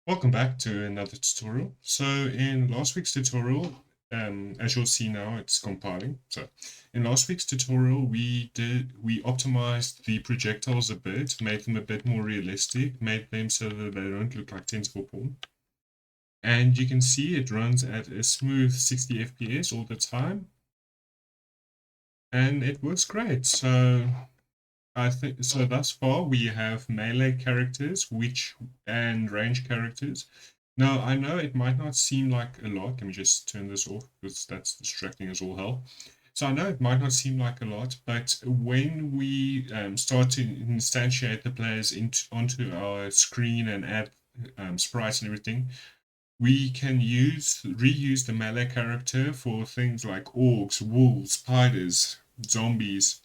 Welcome back to another tutorial. So in last week's tutorial, as you'll see now, it's compiling. So in last week's tutorial, we optimized the projectiles a bit, made them a bit more realistic, made them so that they don't look like tentacle porn. And you can see it runs at a smooth 60 FPS all the time, and it works great. So I think so. Thus far, we have melee characters, and range characters. Now, I know it might not seem like a lot. Let me just turn this off because that's distracting as all hell. So I know it might not seem like a lot, but when we start to instantiate the players onto our screen and add sprites and everything, we can reuse the melee character for things like orcs, wolves, spiders, zombies,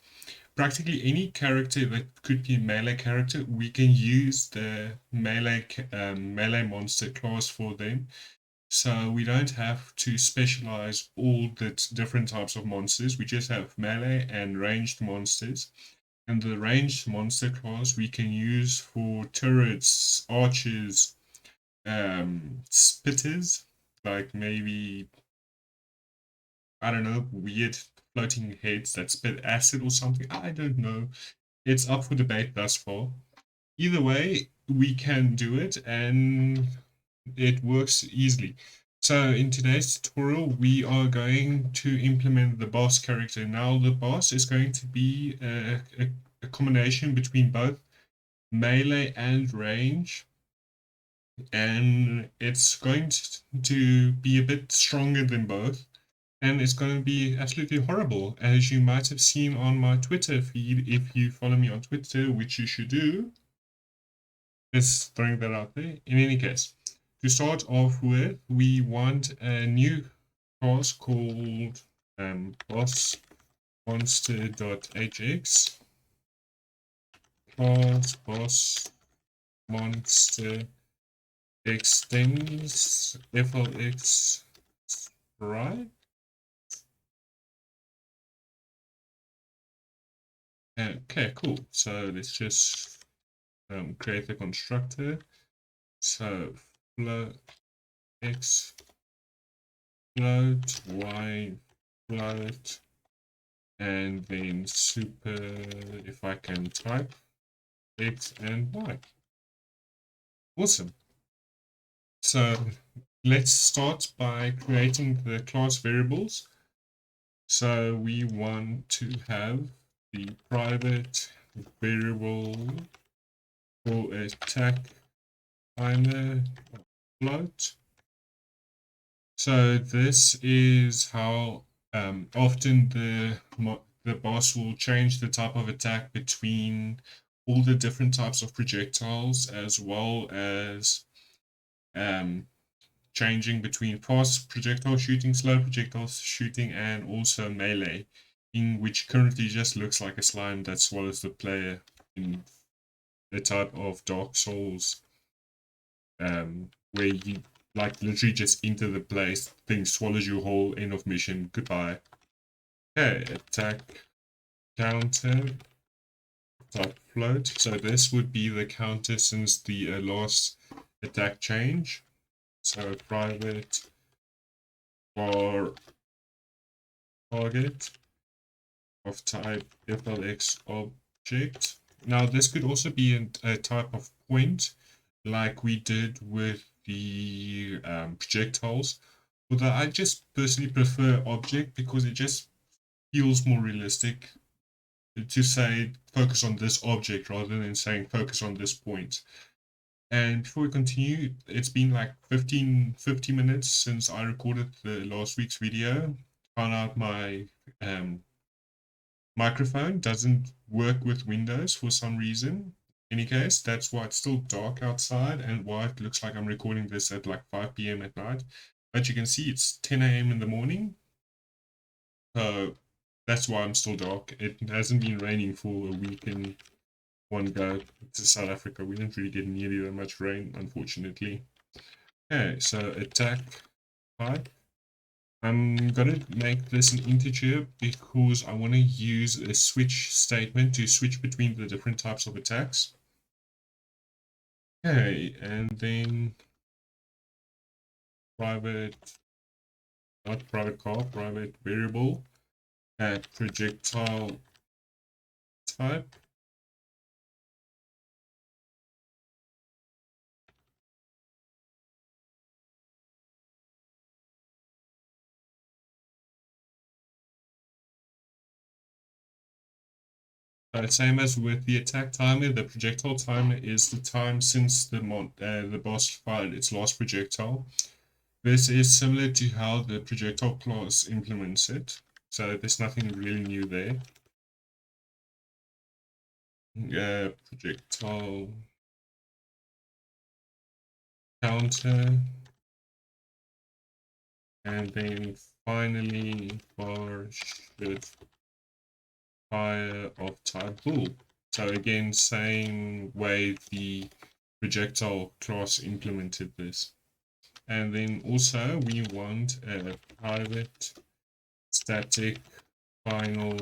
practically any character that could be a melee character, we can use the melee monster class for them. So we don't have to specialize all the different types of monsters. We just have melee and ranged monsters. And the ranged monster class we can use for turrets, archers, spitters, like maybe, I don't know, weird floating heads that spit acid or something. I don't know. It's up for debate thus far. Either way, we can do it and it works easily. So in today's tutorial, we are going to implement the boss character. Now the boss is going to be a combination between both melee and range. And it's going to be a bit stronger than both. And it's going to be absolutely horrible, as you might have seen on my Twitter feed if you follow me on Twitter, which you should do. Just throwing that out there. In any case, to start off with, we want a new class called boss monster.hx. Class boss monster extends flx right. Okay, cool. So let's just create the constructor. So float x float y float, and then super, if I can type, x and y. Awesome. So let's start by creating the class variables. So we want to have the private variable for attack timer float. So this is how often the boss will change the type of attack between all the different types of projectiles, as well as um, changing between fast projectile shooting, slow projectile shooting, and also melee, in which currently just looks like a slime that swallows the player in the type of Dark Souls, where you like literally just enter the place, thing swallows you whole, end of mission, goodbye. Okay, attack counter type float. So this would be the counter since the last attack change. So private for target of type flx object. Now this could also be a type of point, like we did with the projectiles. Although I just personally prefer object because it just feels more realistic to say focus on this object rather than saying focus on this point. And before we continue, it's been like 50 minutes since I recorded the last week's video. Found out my microphone doesn't work with Windows for some reason. In any case, that's why it's still dark outside and why it looks like I'm recording this at like 5 p.m. at night. But you can see it's 10 a.m. in the morning. So that's why I'm still dark. It hasn't been raining for a week in one go to South Africa. We didn't really get nearly that much rain, unfortunately. Okay, so attack type. I'm gonna make this an integer because I want to use a switch statement to switch between the different types of attacks. Okay, and then private, not private car, private variable at projectile type. Same as with the attack timer, the projectile timer is the time since the boss fired its last projectile. This is similar to how the projectile class implements it, so there's nothing really new there. Projectile counter, and then finally bar should fire of type bool. So again, same way the projectile class implemented this. And then also we want a private static final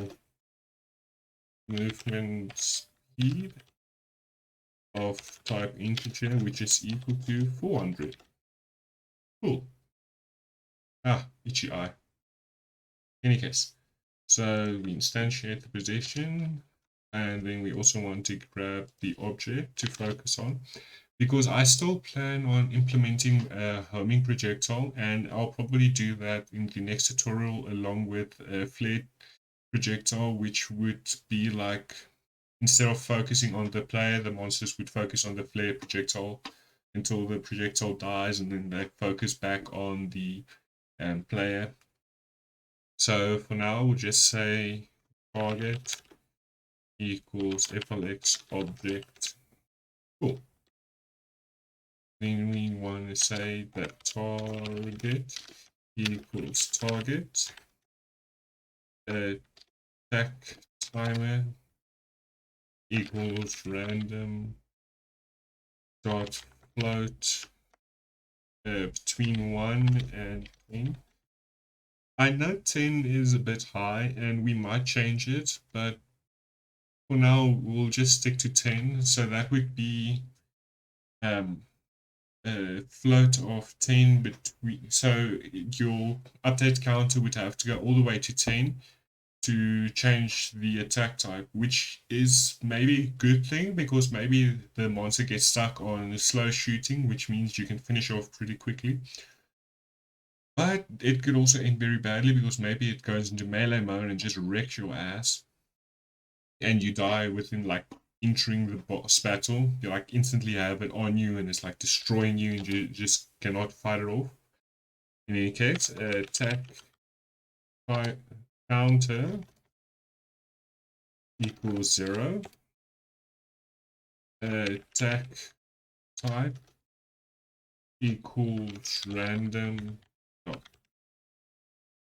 movement speed of type integer, which is equal to 400. Cool. Itchy eye. In any case, so we instantiate the position, and then we also want to grab the object to focus on, because I still plan on implementing a homing projectile, and I'll probably do that in the next tutorial along with a flare projectile, which would be like, instead of focusing on the player, the monsters would focus on the flare projectile until the projectile dies, and then they focus back on the player. So for now, we'll just say target equals flx object. Cool. Then we want to say that target equals target attack timer equals random dot float between 1 and 10. I know 10 is a bit high and we might change it, but for now we'll just stick to 10. So that would be a float of 10 between. So your update counter would have to go all the way to 10 to change the attack type, which is maybe a good thing because maybe the monster gets stuck on slow shooting, which means you can finish off pretty quickly. But it could also end very badly because maybe it goes into melee mode and just wrecks your ass. And you die within like entering the boss battle. You like instantly have it on you and it's like destroying you and you just cannot fight it off. In any case, attack counter equals 0. Attack type equals random dot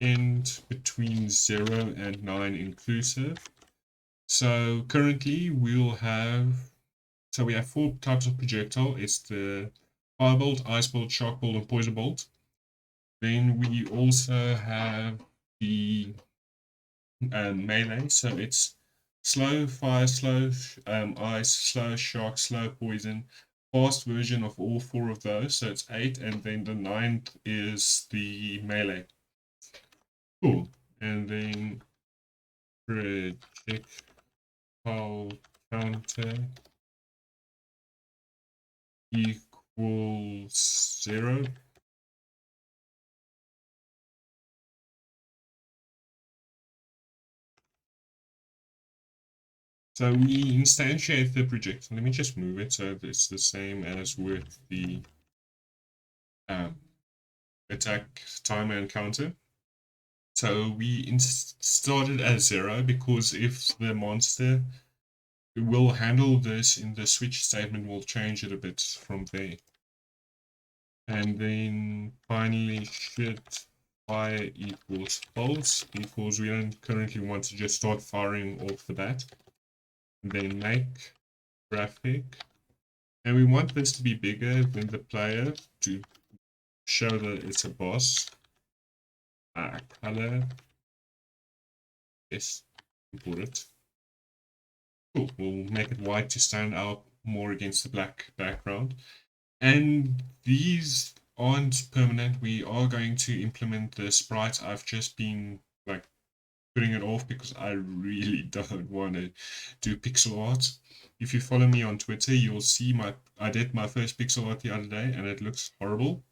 end between 0 and 9 inclusive. So currently we'll have, so we have 4 types of projectile. It's the firebolt, ice bolt, shock bolt, and poison bolt. Then we also have the melee. So it's slow fire, slow ice, slow shock, slow poison. Fast version of all 4 of those. So it's 8, and then the 9th is the melee. Cool. And then projectile counter equals 0. So we instantiate the projectile. Let me just move it so it's the same as with the attack timer and counter. So we started at 0 because if the monster will handle this in the switch statement, we'll change it a bit from there. And then finally should fire equals false because we don't currently want to just start firing off the bat. And then make graphic, and we want this to be bigger than the player to show that it's a boss. Color, yes, import it. Cool, we'll make it white to stand out more against the black background. And these aren't permanent. We are going to implement the sprite. I've just been like putting it off because I really don't want to do pixel art. If you follow me on Twitter, you'll see I did my first pixel art the other day and it looks horrible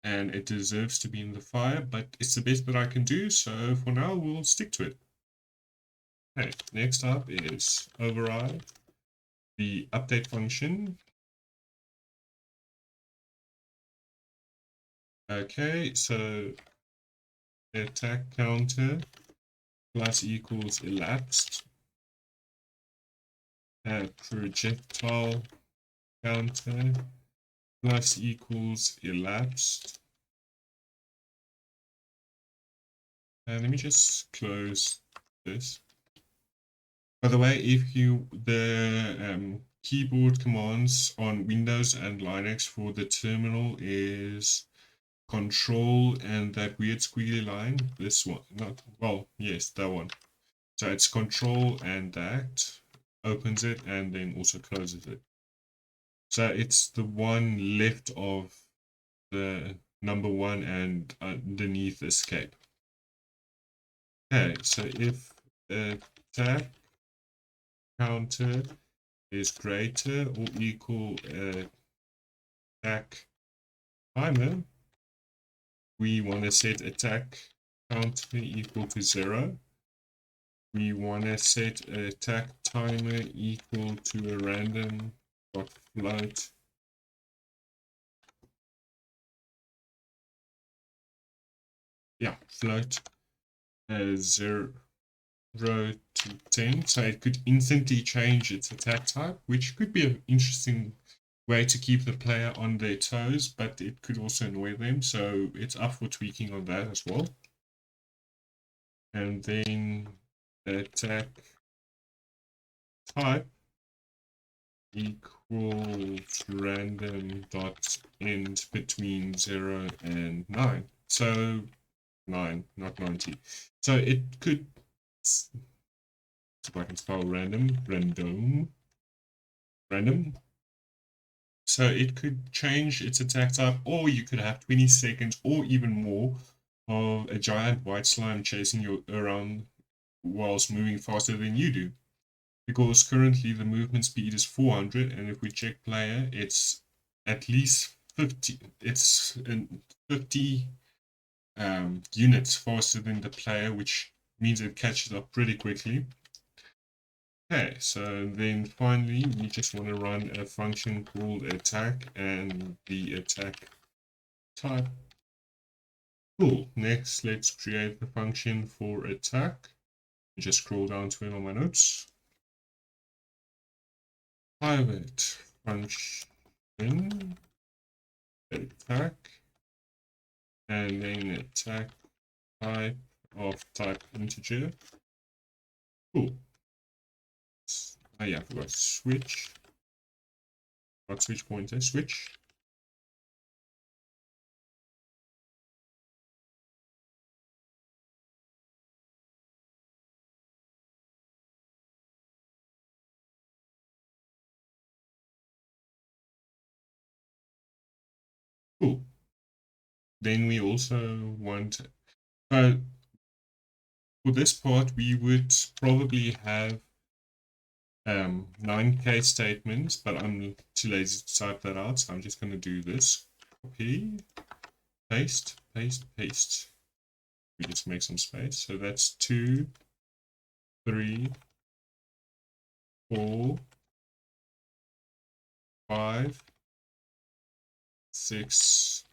and it deserves to be in the fire, but it's the best that I can do, so for now we'll stick to it. Okay, next up is override the update function. Okay, so attack counter plus equals elapsed. Projectile counter plus equals elapsed. And let me just close this. By the way, if the keyboard commands on Windows and Linux for the terminal is Control and that weird squiggly line, this one, not, well, yes, that one. So it's Control and that opens it and then also closes it. So it's the one left of the number one and underneath escape. Okay, so if the attack counter is greater or equal attack timer, we want to set attack counter equal to 0. We want to set attack timer equal to a random dot float float 0 to 10, so it could instantly change its attack type, which could be an interesting way to keep the player on their toes, but it could also annoy them, so it's up for tweaking on that as well. And then attack type equals random dot end between 0 and 9. So 9, not 90. So it could, if I can spell random. So it could change its attack type, or you could have 20 seconds or even more of a giant white slime chasing you around whilst moving faster than you do. Because currently the movement speed is 400, and if we check player, it's at least 50. It's 50 units faster than the player, which means it catches up pretty quickly. Okay, so then finally we just want to run a function called attack and the attack type. Cool. Next, let's create the function for attack. Just scroll down to it on my notes. Private function attack and then attack type of type integer. Cool. Oh yeah, I forgot switch. Not switch pointer, switch. Cool. Then we also want, for this part, we would probably have 9 case statements, but I'm too lazy to type that out, so I'm just going to do this. Copy, paste, paste, paste. We just make some space. So that's 2, 3, 4, 5, 6,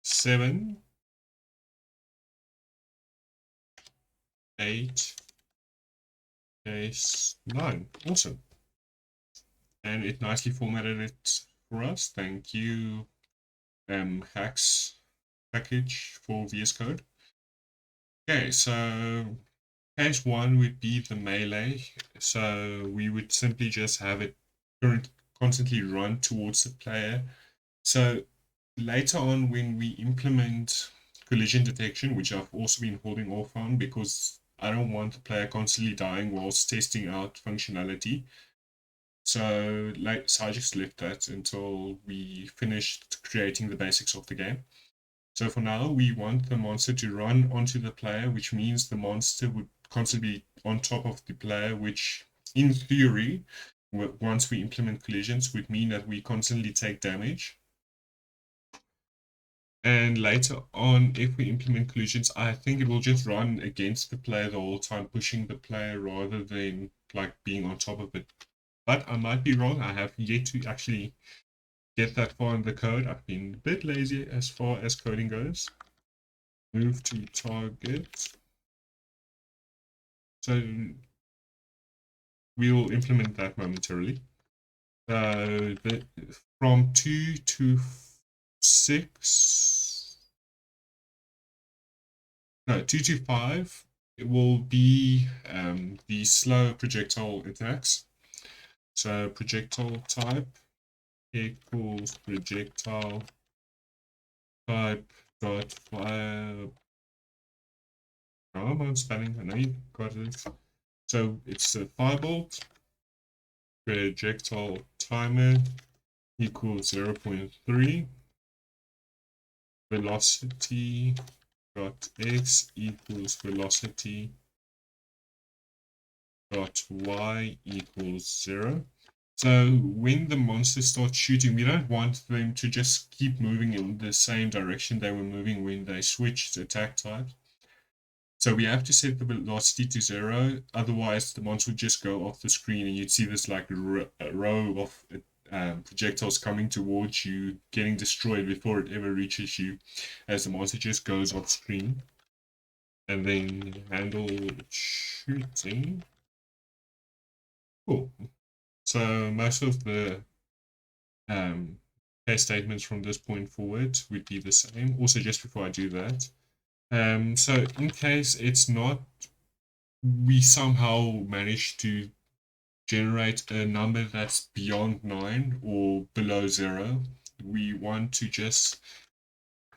7, 8, case 9. Awesome. And it nicely formatted it for us. Thank you, Hax package for VS Code. Okay, so case 1 would be the melee. So we would simply just have it constantly run towards the player. So later on, when we implement collision detection, which I've also been holding off on because I don't want the player constantly dying whilst testing out functionality. So I just left that until we finished creating the basics of the game. So for now, we want the monster to run onto the player, which means the monster would constantly be on top of the player, which in theory, once we implement collisions, would mean that we constantly take damage. And later on, if we implement collisions, I think it will just run against the player the whole time, pushing the player rather than like being on top of it. But I might be wrong. I have yet to actually get that far in the code. I've been a bit lazy as far as coding goes. Move to target. So we will implement that momentarily. From 2 to 6, no, 2 to 5, it will be the slow projectile attacks. So projectile type equals projectile type dot fire. Come on, spelling. I know you got it. So it's a firebolt projectile timer equals 0.3 velocity dot x equals velocity dot y equals 0. So when the monsters start shooting, we don't want them to just keep moving in the same direction they were moving when they switched attack types. So we have to set the velocity to 0, otherwise the monster would just go off the screen and you'd see this like row of projectiles coming towards you, getting destroyed before it ever reaches you, as the monster just goes off screen. And then handle shooting. Cool. So most of the case statements from this point forward would be the same. Also, just before I do that, so in case it's not, we somehow manage to generate a number that's beyond 9 or below 0, we want to just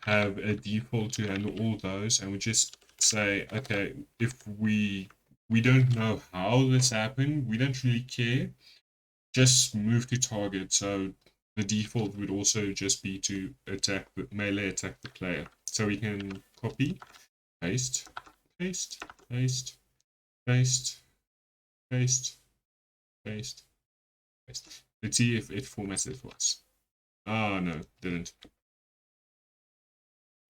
have a default to handle all those, and we just say, okay, if we don't know how this happened, we don't really care, just move to target. So the default would also just be to attack the melee attack the player. So we can copy, paste, paste, paste, paste, paste, paste, paste. Let's see if it formats it for us. Ah, no, didn't.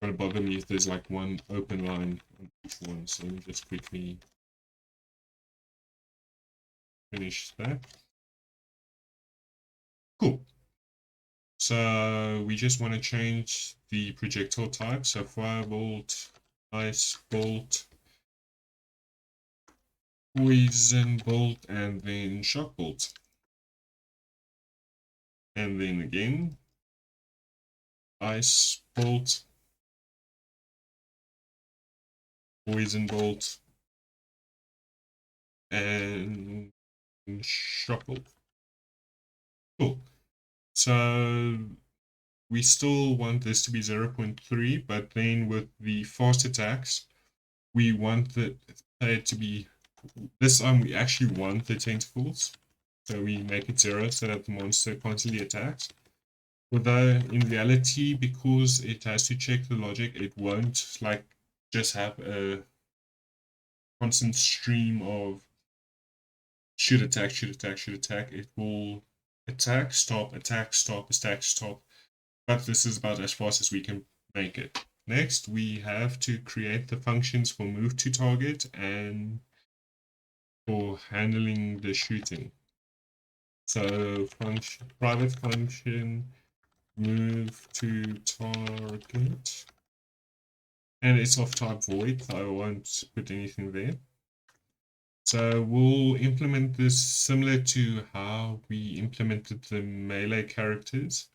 Gonna bother me if there's like one open line on each one. So let me just quickly finish that. Cool. So we just want to change the projectile type. So firebolt, ice bolt, poison bolt, and then shock bolt. And then again, ice bolt, poison bolt, and shock bolt. Cool. So we still want this to be 0.3, but then with the fast attacks, we want the player to be, this time we actually want the tentacles. So we make it 0 so that the monster constantly attacks. Although in reality, because it has to check the logic, it won't like just have a constant stream of shoot attack, shoot attack, shoot attack. It will attack, stop, attack, stop, attack, stop. But this is about as fast as we can make it. Next, we have to create the functions for move to target and for handling the shooting. So function, private function, move to target, and it's of type void, so I won't put anything there. So we'll implement this similar to how we implemented the melee characters.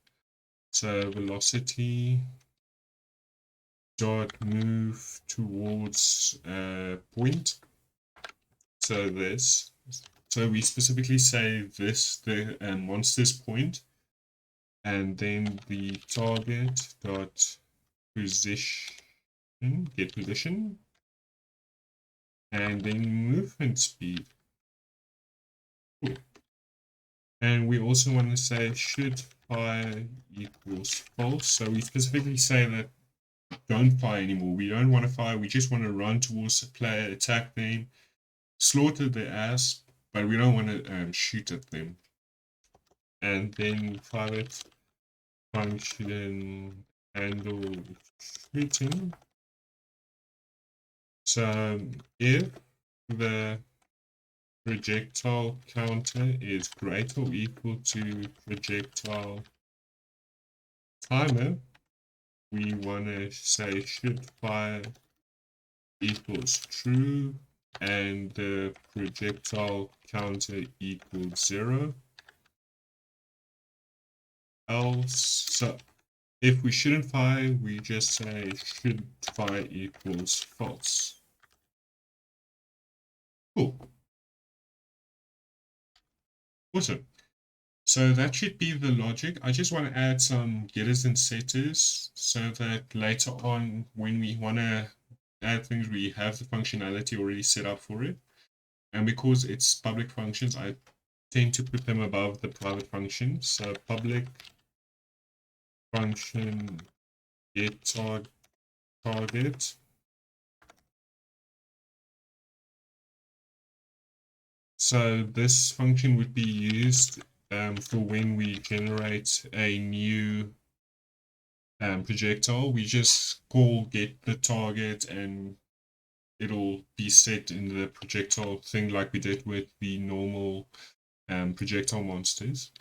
So velocity dot move towards point. So this. So we specifically say this, the monster's point, and then the target dot position, get position, and then movement speed. Cool. And we also want to say should fire equals false. So we specifically say that don't fire anymore. We don't want to fire. We just want to run towards the player, attack them, slaughter their ass, but we don't want to shoot at them. And then private function handle shooting. So if the projectile counter is greater or equal to projectile timer, we want to say should fire equals true and the projectile counter equals 0. Else, so if we shouldn't fire, we just say should fire equals false. Cool. Awesome. So that should be the logic. I just want to add some getters and setters so that later on when we want to add things, we have the functionality already set up for it. And because it's public functions, I tend to put them above the private functions. So public function get target. So this function would be used for when we generate a new projectile. We just call get the target and it'll be set in the projectile thing like we did with the normal projectile monsters.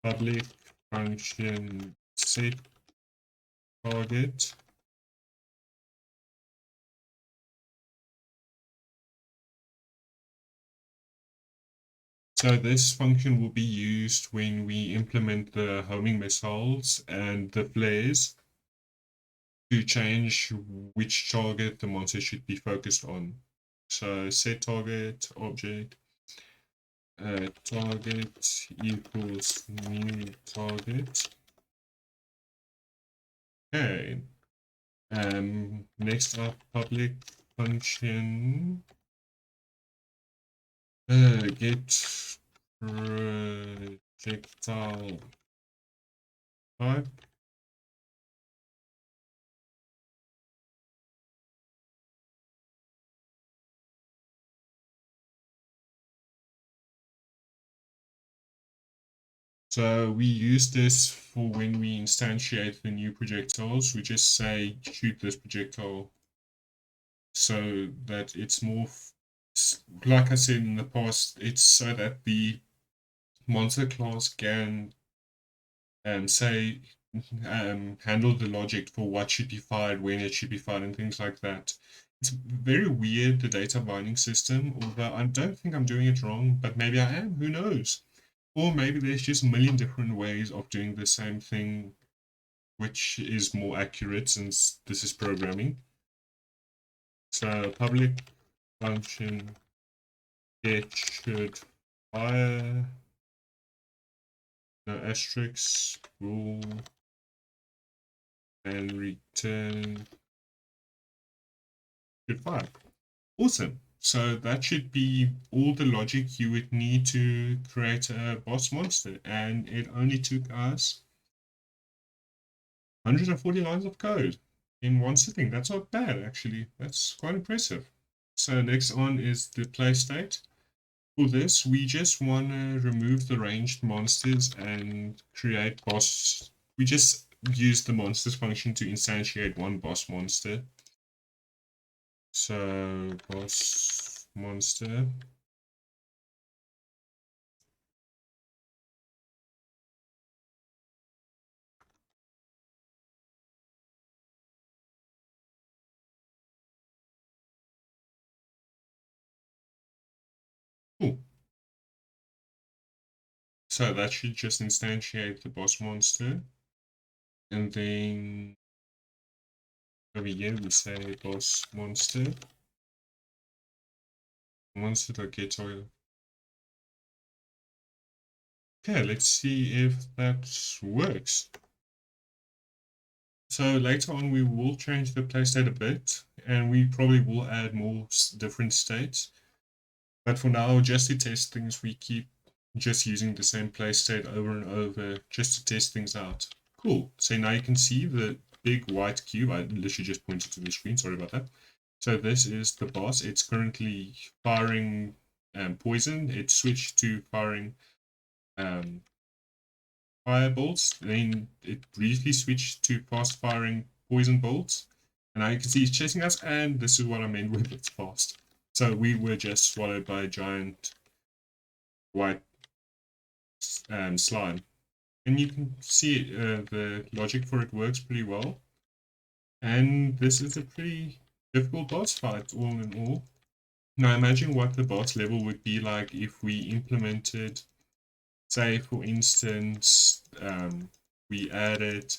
Public function set target. So this function will be used when we implement the homing missiles and the flares to change which target the monster should be focused on. So set target object target equals new target. Okay. Next up, public function get projectile type. So we use this for when we instantiate the new projectiles. We just say shoot this projectile so that it's more, like I said in the past, it's so that the monster class can say handle the logic for what should be fired, when it should be fired, and things like that. It's very weird, the data binding system, although I don't think I'm doing it wrong, but maybe I am, who knows? Or maybe there's just a million different ways of doing the same thing, which is more accurate since this is programming. So public function get should fire, no asterisks, rule, and return should fire. Awesome. So that should be all the logic you would need to create a boss monster, and it only took us 140 lines of code in one sitting. That's not bad, actually. That's quite impressive. So next on is the play state. For this, we just want to remove the ranged monsters and create boss. We just use the monsters function to instantiate one boss monster. So boss monster. Cool. So that should just instantiate the boss monster. And then over here we say boss monster. Monster.get oil. Okay, let's see if that works. So later on we will change the play state a bit and we probably will add more different states. But for now, just to test things, we keep just using the same place state over and over just to test things out. Cool. So now you can see the big white cube. I literally just pointed to the screen. Sorry about that. So this is the boss. It's currently firing poison. It switched to firing firebolts. Then it briefly switched to fast firing poison bolts. And now you can see he's chasing us. And this is what I meant with it's fast. So we were just swallowed by a giant white slime. And you can see the logic for it works pretty well. And this is a pretty difficult boss fight, all in all. Now imagine what the boss level would be like if we implemented, say, for instance, we added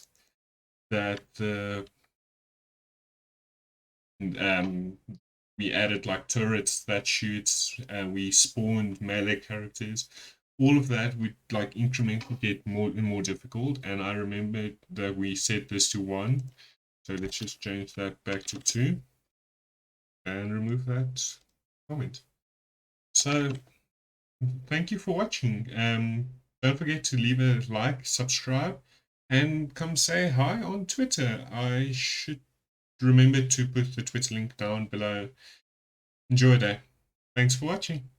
that we added like turrets that shoots, and we spawned melee characters. All of that would like incrementally get more and more difficult. And I remember that we set this to 1. So let's just change that back to 2 and remove that comment. So thank you for watching. Don't forget to leave a like, subscribe, and come say hi on Twitter. I should remember to put the Twitter link down below. Enjoy your day. Thanks for watching.